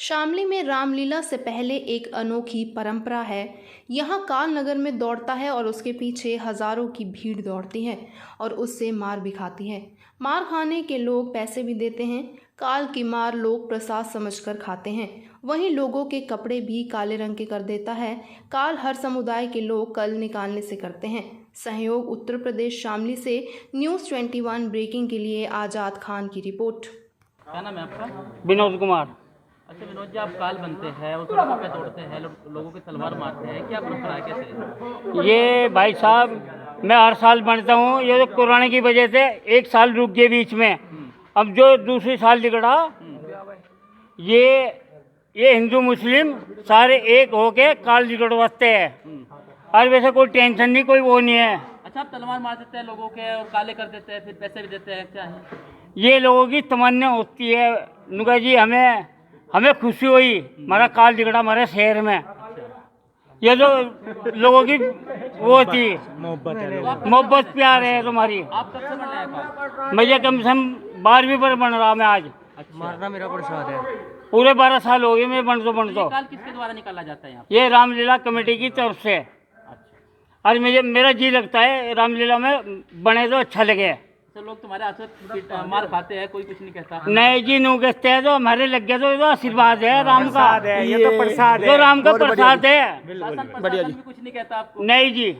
शामली में रामलीला से पहले एक अनोखी परंपरा है। यहाँ काल नगर में दौड़ता है और उसके पीछे हजारों की भीड़ दौड़ती है और उससे मार भी खाती है। मार खाने के लोग पैसे भी देते हैं। काल की मार लोग प्रसाद समझकर खाते हैं। वहीं लोगों के कपड़े भी काले रंग के कर देता है। काल हर समुदाय के लोग कल निकालने से करते हैं। सहयोग उत्तर प्रदेश शामली से न्यूज़ 21 ब्रेकिंग के लिए आज़ाद खान की रिपोर्ट। क्या नाम है आपका? विनोद कुमार। अच्छा विनोद जी, आप काल बनते हैं और सड़कों पे दौड़ते हैं, लोगों की तलवार मारते हैं, क्या परंपरा है, कैसे? ये भाई साहब मैं हर साल बनता हूँ। ये तो कोरोना की वजह से एक साल रुक गए बीच में। अब जो दूसरी साल निकला ये हिंदू मुस्लिम सारे एक होके काल निकलवाते हैं। और वैसे कोई टेंशन नहीं, कोई वो नहीं है। अच्छा, आप तलवार मार देते हैं लोगों के और काले कर देते हैं, फिर पैसे भी देते हैं, क्या है? ये लोगों की तमन्ना होती है। नुका जी हमें खुशी हुई, हमारा काल निकला हमारे शहर में। ये जो लोगों की वो थी मोहब्बत प्यार है तुम्हारी। आप कब से बन रहे हैं काल? मुझे कम से कम 12वीं पर बन रहा मैं आज। अच्छा, मारना मेरा प्रसाद है। पूरे 12 साल हो गए मैं बन तो तो। काल किसके द्वारा निकाला जाता है यहाँ पे? ये रामलीला कमेटी की तरफ से। अच्छा, और मेरा जी लगता है रामलीला में बने तो अच्छा लगे। तो लोग तुम्हारे हाथ से मार खाते हैं, कोई कुछ नहीं कहता? नए जी नू कहते हैं तो हमारे लग गया तो ये तो आशीर्वाद है राम का। ये तो प्रसाद है, जो राम का प्रसाद है। प्रशासन भी कुछ नहीं कहता आपको? नहीं जी,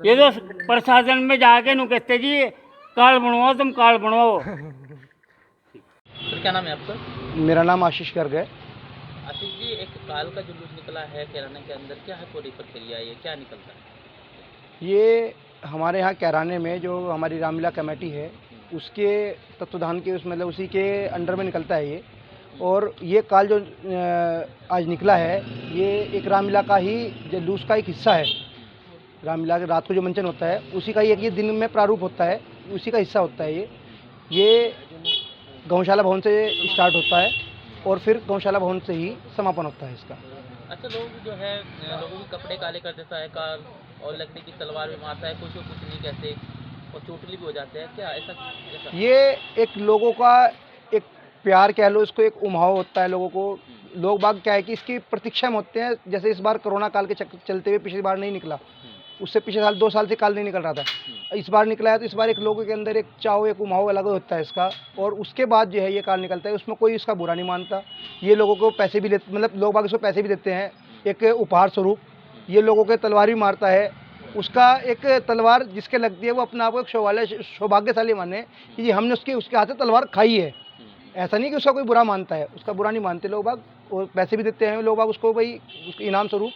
ये तो प्रशासन में जाके नू कहते जी कार्ड बनवाओ, तुम कार्ड बनवाओ। सर, क्या नाम है आपका? मेरा नाम आशीष गर्ग है। आशीष जी, एक काल का जुलूस निकला है कैराना के अंदर, क्या है पूरी प्रक्रिया, ये क्या निकलता है? ये हमारे यहाँ कैराने में जो हमारी रामलीला कमेटी है उसके तत्वाधान के मतलब उसी के अंडर में निकलता है ये। और ये काल जो आज निकला है ये एक रामलीला का ही जुलूस का एक हिस्सा है। रामलीला के रात को जो मंचन होता है उसी का ये दिन में प्रारूप होता है, उसी का हिस्सा होता है ये गौशाला भवन से स्टार्ट होता है और फिर गौशाला भवन से ही समापन होता है इसका। अच्छा, लोग जो है लोगों के कपड़े काले कर देता है काल, और लकड़ी की तलवार भी मारता है, कुछ को कुछ नहीं कहते, और चोटली भी हो जाते हैं, क्या ऐसा? ये एक लोगों का एक प्यार कह लो, इसको एक उम्हाव होता है लोगों को। लोग बाग क्या है कि इसकी प्रतीक्षा में होते हैं। जैसे इस बार कोरोना काल के चलते हुए पिछली बार नहीं निकला, उससे पिछले साल 2 साल से काल नहीं निकल रहा था, इस बार निकला है। तो इस बार एक लोगों के अंदर एक चाव, एक उम्हाव अलग होता है इसका। और उसके बाद जो है ये काल निकलता है, उसमें कोई इसका बुरा नहीं मानता। ये लोगों को पैसे भी देते, मतलब लोग बाग इसको पैसे भी देते हैं एक उपहार स्वरूप। ये लोगों के तलवार भी मारता है। उसका एक तलवार जिसके लगती है वो अपने आप को एक सौभाग्यशाली माने कि हमने उसके हाथ से तलवार खाई है। ऐसा नहीं कि उसका कोई बुरा मानता है, उसका बुरा नहीं मानते लोग बाग, और पैसे भी देते हैं लोग बाग उसको भाई उसके इनाम स्वरूप।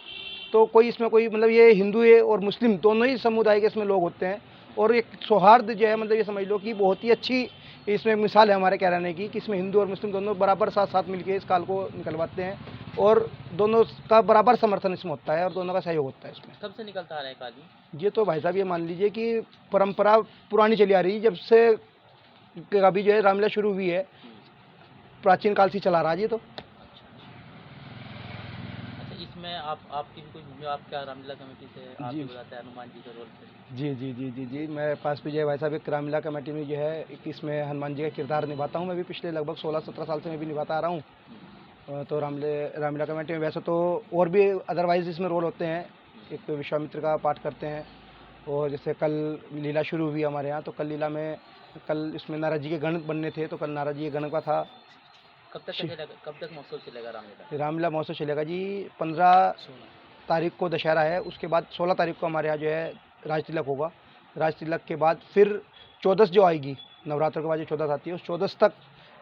तो कोई इसमें कोई मतलब ये हिंदू है और मुस्लिम दोनों ही समुदाय के इसमें लोग होते हैं। और एक सौहार्द जो है, मतलब ये समझ लो कि बहुत ही अच्छी इसमें मिसाल है हमारे कहने की कि इसमें हिंदू और मुस्लिम दोनों बराबर साथ साथ मिलकर इस काल को निकलवाते हैं और दोनों का बराबर समर्थन इसमें होता है और दोनों का सहयोग होता है इसमें। कब से निकलता आ रहा है काल? ये तो भाई साहब ये मान लीजिए कि परंपरा पुरानी चली आ रही है, जब से अभी जो है रामलीला शुरू हुई है, प्राचीन काल से चला रहा है ये तो। इसमें आपकी भी कोई भूमिका, आप क्या रामलीला कमेटी से आप भी बताते हैं हनुमान जी के रोल से? जी मेरे पास भी जो है भाई साहब एक रामलीला कमेटी में जो है एक इसमें हनुमान जी का किरदार निभाता हूँ। मैं भी पिछले लगभग 16-17 साल से मैं भी निभाता आ रहा हूँ। तो रामलीला कमेटी में वैसे तो और भी अदरवाइज इसमें रोल होते हैं। एक विश्वामित्र का पाठ करते हैं, और जैसे कल लीला शुरू हुई हमारे यहाँ, तो कल लीला में कल इसमें नारद जी के गण बनने थे, तो कल नारद जी के गण का था। कब तक महोत्सव चलेगा रामलीला? रामलीला महोत्सव चलेगा जी 15 तारीख को दशहरा है, उसके बाद 16 तारीख को हमारे यहाँ जो है राज तिलक होगा। राज तिलक के बाद फिर 14 जो आएगी, नवरात्र के बाद जो 14 आती है, उस 14 तक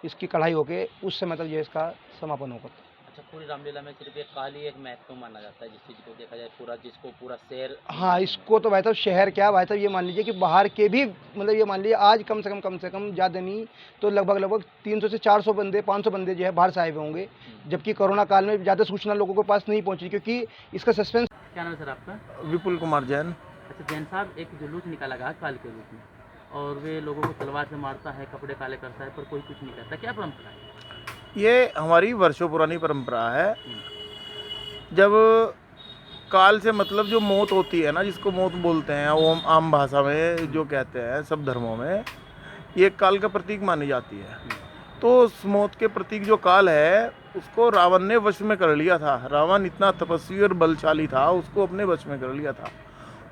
इसकी कढ़ाई होके उस समय तक जो इसका समापन होगा। अच्छा, पूरी रामलीला में सिर्फ एक काल ही एक महत्व माना जाता है, जिस चीज़ को देखा जाए जिसको पूरा शहर। हाँ, इसको तो भाई साहब शहर क्या भाई साहब, ये मान लीजिए कि बाहर के भी, मतलब ये मान लीजिए आज कम से कम ज़्यादा नहीं तो लगभग 300 से 400 बंदे 500 बंदे जो है बाहर से आए हुए होंगे। जबकि कोरोना काल में ज़्यादा सूचना लोगों के पास नहीं पहुँची, क्योंकि इसका सस्पेंस। क्या नाम है सर आपका? विपुल कुमार जैन। अच्छा जैन साहब, एक जुलूस निकाला गया काल के रूप में, और वे लोगों को तलवार से मारता है, कपड़े काले करता है, पर कोई कुछ नहीं कहता, क्या परंपरा है? ये हमारी वर्षों पुरानी परंपरा है। जब काल से मतलब जो मौत होती है ना, जिसको मौत बोलते हैं, वो आम भाषा में जो कहते हैं सब धर्मों में, ये काल का प्रतीक मानी जाती है। तो उस मौत के प्रतीक जो काल है उसको रावण ने वश में कर लिया था। रावण इतना तपस्वी और बलशाली था, उसको अपने वश में कर लिया था।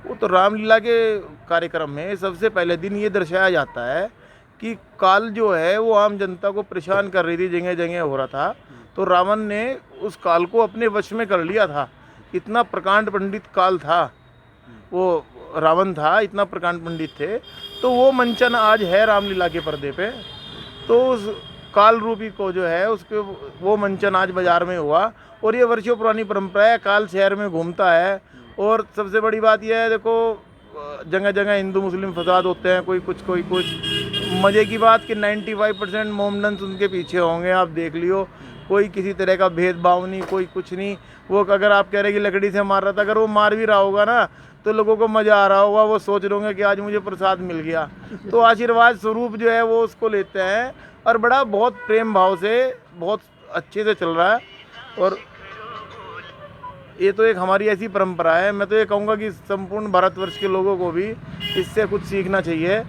वो तो रामलीला के कार्यक्रम में सबसे पहले दिन ये दर्शाया जाता है कि काल जो है वो आम जनता को परेशान कर रही थी, जगह जगह हो रहा था, तो रावण ने उस काल को अपने वश में कर लिया था। इतना प्रकांड पंडित काल था, वो रावण था, इतना प्रकांड पंडित थे। तो वो मंचन आज है रामलीला के पर्दे पे। तो उस काल रूपी को जो है उसके वो मंचन आज बाजार में हुआ, और ये वर्षों पुरानी परंपरा है। काल शहर में घूमता है, और सबसे बड़ी बात यह है, देखो जगह जगह हिंदू मुस्लिम फसाद होते हैं, कोई कुछ कोई कुछ। मज़े की बात कि 95% मोमडन्स उनके पीछे होंगे, आप देख लियो। कोई किसी तरह का भेदभाव नहीं, कोई कुछ नहीं। वो अगर आप कह रहे कि लकड़ी से मार रहा था, अगर वो मार भी रहा होगा ना, तो लोगों को मज़ा आ रहा होगा, वो सोच रहे होंगे कि आज मुझे प्रसाद मिल गया। तो आशीर्वाद स्वरूप जो है वो उसको लेते हैं, और बड़ा बहुत प्रेम भाव से बहुत अच्छे से चल रहा है। और ये तो एक हमारी ऐसी परंपरा है। मैं तो ये कहूँगा कि संपूर्ण भारतवर्ष के लोगों को भी इससे कुछ सीखना चाहिए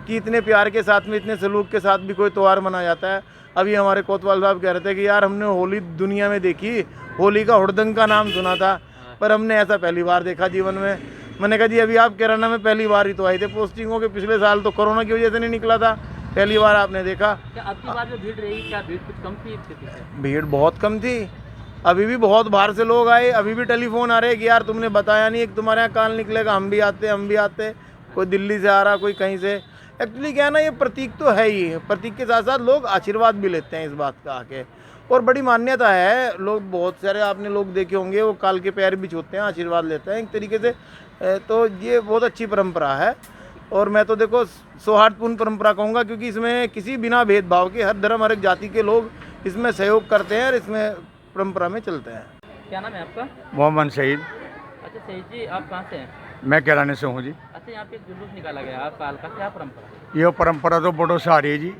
कि इतने प्यार के साथ में, इतने सलूक के साथ भी कोई त्यौहार मनाया जाता है। अभी हमारे कोतवाल साहब कह रहे थे कि यार हमने होली दुनिया में देखी, होली का हुड़दंग का नाम सुना था, पर हमने ऐसा पहली बार देखा जीवन में। मैंने कहा जी अभी आप केरला में पहली बार ही तो आए थे पोस्टिंगों के, पिछले साल तो कोरोना की वजह से नहीं निकला था, पहली बार आपने देखा। क्या अब की बार जो भीड़ रही, क्या भीड़ कुछ कम थी इसके पीछे? भीड़ बहुत कम थी। अभी भी बहुत बाहर से लोग आए, अभी भी टेलीफोन आ रहे कि यार तुमने बताया नहीं, एक तुम्हारे यहाँ काल निकलेगा, हम भी आते। कोई दिल्ली से आ रहा, कोई कहीं से। एक्चुअली क्या है ना, ये प्रतीक तो है ही, प्रतीक के साथ साथ लोग आशीर्वाद भी लेते हैं इस बात का आके, और बड़ी मान्यता है। लोग बहुत सारे आपने लोग देखे होंगे, वो काल के पैर भी छूते हैं, आशीर्वाद लेते हैं एक तरीके से। तो ये बहुत अच्छी परंपरा है, और मैं तो देखो सौहार्दपूर्ण परंपरा कहूँगा, क्योंकि इसमें किसी बिना भेदभाव के हर धर्म हर एक जाति के लोग इसमें सहयोग करते हैं और इसमें परंपरा में चलते हैं। क्या नाम है आपका? मोहम्मद सईद। अच्छा सही जी, आप कहाँ से हैं? मैं किराने से हूँ जी। अच्छा, यहाँ पे एक जुलूस निकाला गया आप काल का, क्या परंपरा है? ये परंपरा तो बड़ो सारी है जी।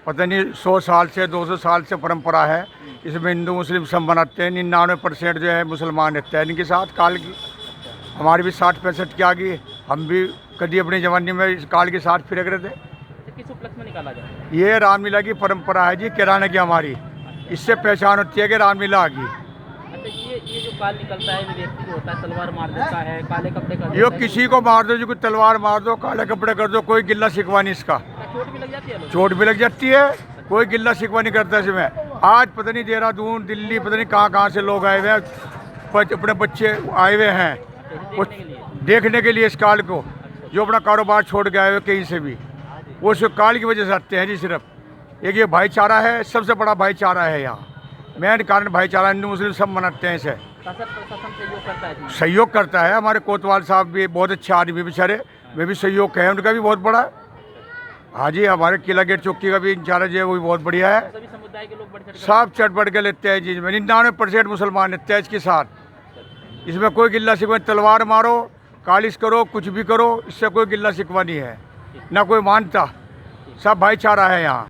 पता नहीं 100 साल से 200 साल से परंपरा है। इसमें हिंदू मुस्लिम सब मनाते हैं। 99% जो है मुसलमान रहते हैं इनके साथ काल की। हमारी भी 60-65 की आ गई, हम भी कभी अपनी जवानी में इस काल के साथ फिर रहे थे। अच्छा, किस उपलक्ष्य में निकाला जाता है? ये रामलीला की परंपरा है जी, किराने की हमारी। इससे पहचान होती है कि रामलीला आ गई। अच्छा, ये जो काल निकलता है, जो व्यक्ति जो होता है तलवार मार देता है, काले कपड़े कर यो किसी को मार दो जी, कोई तलवार मार दो, काले कपड़े कर दो, कोई गिल्ला शिकवा नहीं इसका। चोट भी लग जाती है? चोट भी लग जाती है, कोई गिल्ला शिकवा नहीं करता इसमें। आज पता नहीं देहरादून दिल्ली पता नहीं कहाँ से लोग आए हुए हैं, अपने बच्चे आए हुए हैं देखने के लिए इस काल को, जो अपना कारोबार छोड़ के आए हुए कहीं से भी, वो सिर्फ काल की वजह से आते हैं जी। सिर्फ एक ये भाईचारा है, सबसे बड़ा भाईचारा है यहाँ। मेन कारण भाईचारा, हिंदू मुस्लिम सब मनाते हैं इसे। प्रशासन सहयोग करता है? सहयोग करता है। हमारे कोतवाल साहब भी बहुत अच्छे आदमी बेचारे, वे भी सहयोग है उनका भी बहुत बड़ा। हाँ जी, हमारे किला गेट चौकी का भी इंचार्ज है, वो भी बहुत बढ़िया है। सभी समुदाय के लोग बढ़ चढ़ सब चढ़ बढ़ के लेते हैं जी। 99% मुसलमान लेते हैं इसके साथ। इसमें कोई गिल्ला शिकवा, तलवार मारो, कालिश करो, कुछ भी करो, इससे कोई गिल्ला शिकवा नहीं है, ना कोई मानता। सब भाईचारा है यहाँ।